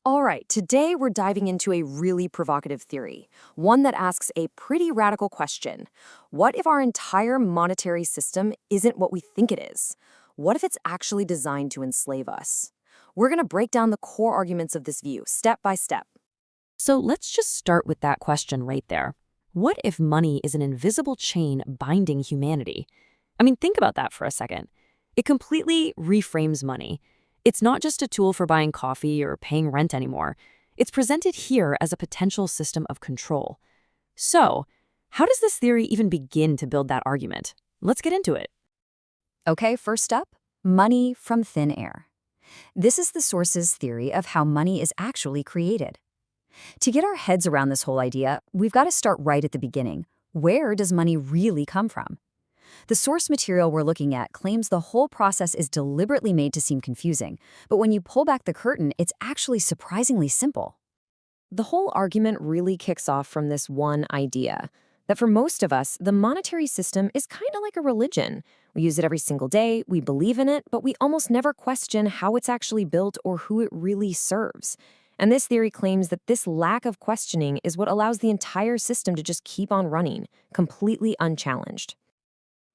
All right, today we're diving into a really provocative theory, one that asks a pretty radical question. What if our entire monetary system isn't what we think it is? What if it's actually designed to enslave us? We're going to break down the core arguments of this view, step by step. So let's just start with that question right there. What if money is an invisible chain binding humanity? I mean, think about that for a second. It completely reframes money. It's not just a tool for buying coffee or paying rent anymore. It's presented here as a potential system of control. So, how does this theory even begin to build that argument? Let's get into it. Okay, first up, money from thin air. This is the source's theory of how money is actually created. To get our heads around this whole idea, we've got to start right at the beginning. Where does money really come from? The source material we're looking at claims the whole process is deliberately made to seem confusing, but when you pull back the curtain, it's actually surprisingly simple. The whole argument really kicks off from this one idea that for most of us, the monetary system is kind of like a religion. We use it every single day, we believe in it, but we almost never question how it's actually built or who it really serves. And this theory claims that this lack of questioning is what allows the entire system to just keep on running, completely unchallenged.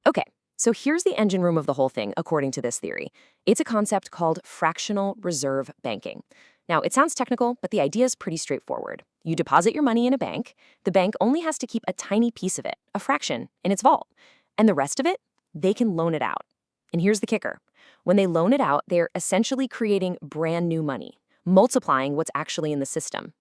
Okay, so here's the engine room of the whole thing, according to this theory. It's a concept called fractional reserve banking. Now, it sounds technical, but the idea is pretty straightforward. You deposit your money in a bank. The bank only has to keep a tiny piece of it, a fraction, in its vault. And the rest of it, they can loan it out. And here's the kicker. When they loan it out, they're essentially creating brand new money, multiplying what's actually in the system.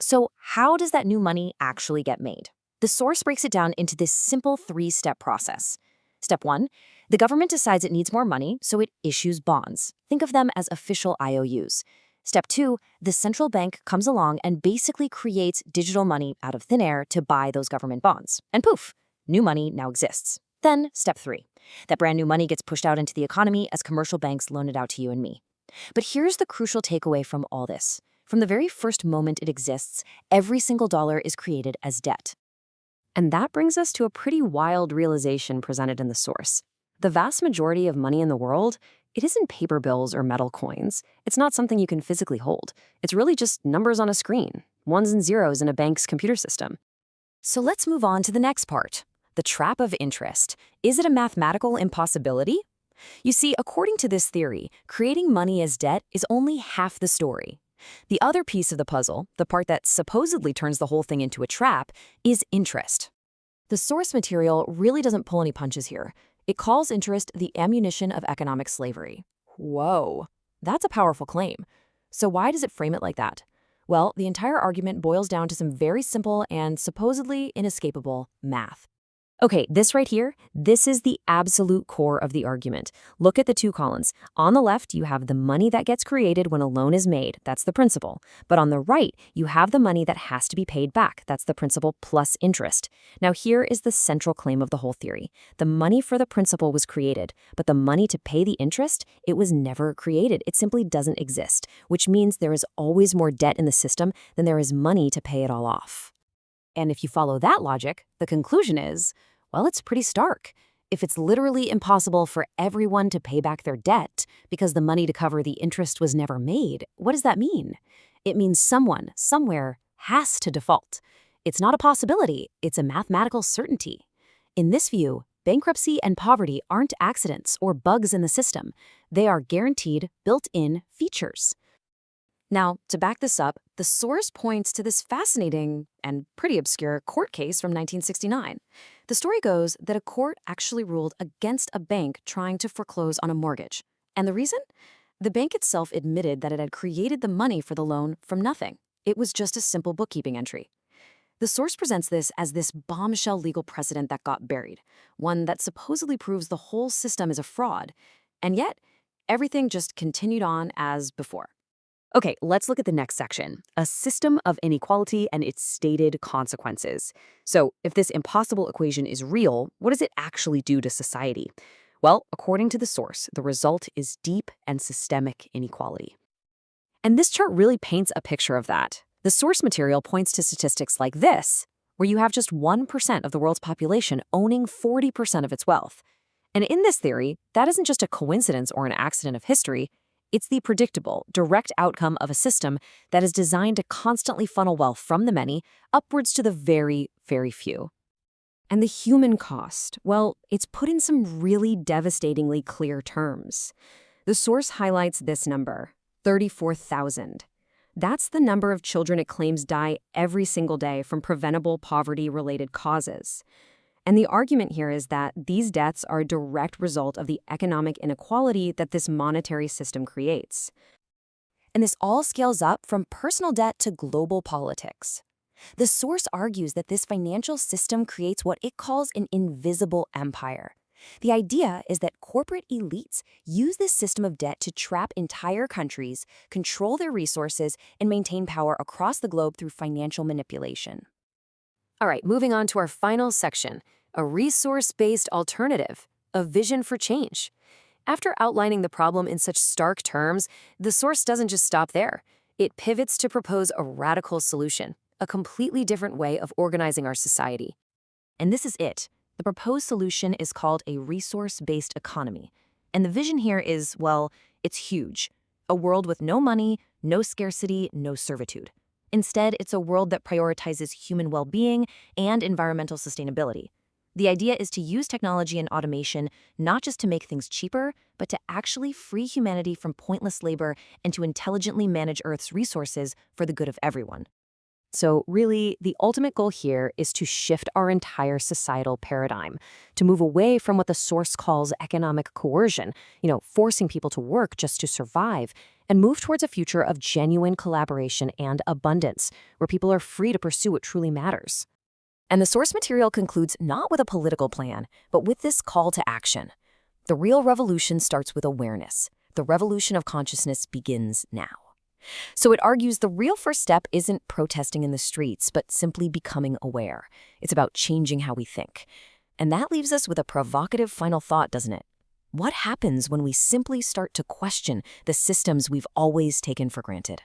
So how does that new money actually get made? The source breaks it down into this simple three-step process. Step 1, the government decides it needs more money, so it issues bonds. Think of them as official IOUs. Step 2, the central bank comes along and basically creates digital money out of thin air to buy those government bonds. And poof, new money now exists. Then, step 3, that brand new money gets pushed out into the economy as commercial banks loan it out to you and me. But here's the crucial takeaway from all this. From the very first moment it exists, every single dollar is created as debt. And that brings us to a pretty wild realization presented in the source. The vast majority of money in the world, it isn't paper bills or metal coins. It's not something you can physically hold. It's really just numbers on a screen, ones and zeros in a bank's computer system. So let's move on to the next part, the trap of interest. Is it a mathematical impossibility? You see, according to this theory, creating money as debt is only half the story. The other piece of the puzzle, the part that supposedly turns the whole thing into a trap, is interest. The source material really doesn't pull any punches here. It calls interest the ammunition of economic slavery. Whoa, that's a powerful claim. So why does it frame it like that? Well, the entire argument boils down to some very simple and supposedly inescapable math. Okay, this right here, this is the absolute core of the argument. Look at the two columns. On the left, you have the money that gets created when a loan is made. That's the principal. But on the right, you have the money that has to be paid back. That's the principal plus interest. Now here is the central claim of the whole theory. The money for the principal was created, but the money to pay the interest, it was never created. It simply doesn't exist, which means there is always more debt in the system than there is money to pay it all off. And if you follow that logic, the conclusion is, well, it's pretty stark. If it's literally impossible for everyone to pay back their debt because the money to cover the interest was never made, what does that mean? It means someone, somewhere, has to default. It's not a possibility, it's a mathematical certainty. In this view, bankruptcy and poverty aren't accidents or bugs in the system. They are guaranteed, built-in features. Now, to back this up, the source points to this fascinating and pretty obscure court case from 1969. The story goes that a court actually ruled against a bank trying to foreclose on a mortgage. And the reason? The bank itself admitted that it had created the money for the loan from nothing. It was just a simple bookkeeping entry. The source presents this as this bombshell legal precedent that got buried, one that supposedly proves the whole system is a fraud. And yet, everything just continued on as before. Okay, let's look at the next section, a system of inequality and its stated consequences. So, if this impossible equation is real, what does it actually do to society? Well, according to the source, the result is deep and systemic inequality. And this chart really paints a picture of that. The source material points to statistics like this, where you have just 1% of the world's population owning 40% of its wealth. And in this theory, that isn't just a coincidence or an accident of history. It's the predictable, direct outcome of a system that is designed to constantly funnel wealth from the many upwards to the very, very few. And the human cost, well, it's put in some really devastatingly clear terms. The source highlights this number, 34,000. That's the number of children it claims die every single day from preventable poverty-related causes. And the argument here is that these deaths are a direct result of the economic inequality that this monetary system creates. And this all scales up from personal debt to global politics. The source argues that this financial system creates what it calls an invisible empire. The idea is that corporate elites use this system of debt to trap entire countries, control their resources, and maintain power across the globe through financial manipulation. All right, moving on to our final section, a resource-based alternative, a vision for change. After outlining the problem in such stark terms, the source doesn't just stop there. It pivots to propose a radical solution, a completely different way of organizing our society. And this is it. The proposed solution is called a resource-based economy. And the vision here is, well, it's huge. A world with no money, no scarcity, no servitude. Instead, it's a world that prioritizes human well-being and environmental sustainability. The idea is to use technology and automation not just to make things cheaper, but to actually free humanity from pointless labor and to intelligently manage Earth's resources for the good of everyone. So really, the ultimate goal here is to shift our entire societal paradigm, to move away from what the source calls economic coercion, forcing people to work just to survive, and move towards a future of genuine collaboration and abundance, where people are free to pursue what truly matters. And the source material concludes not with a political plan, but with this call to action. The real revolution starts with awareness. The revolution of consciousness begins now. So it argues the real first step isn't protesting in the streets, but simply becoming aware. It's about changing how we think. And that leaves us with a provocative final thought, doesn't it? What happens when we simply start to question the systems we've always taken for granted?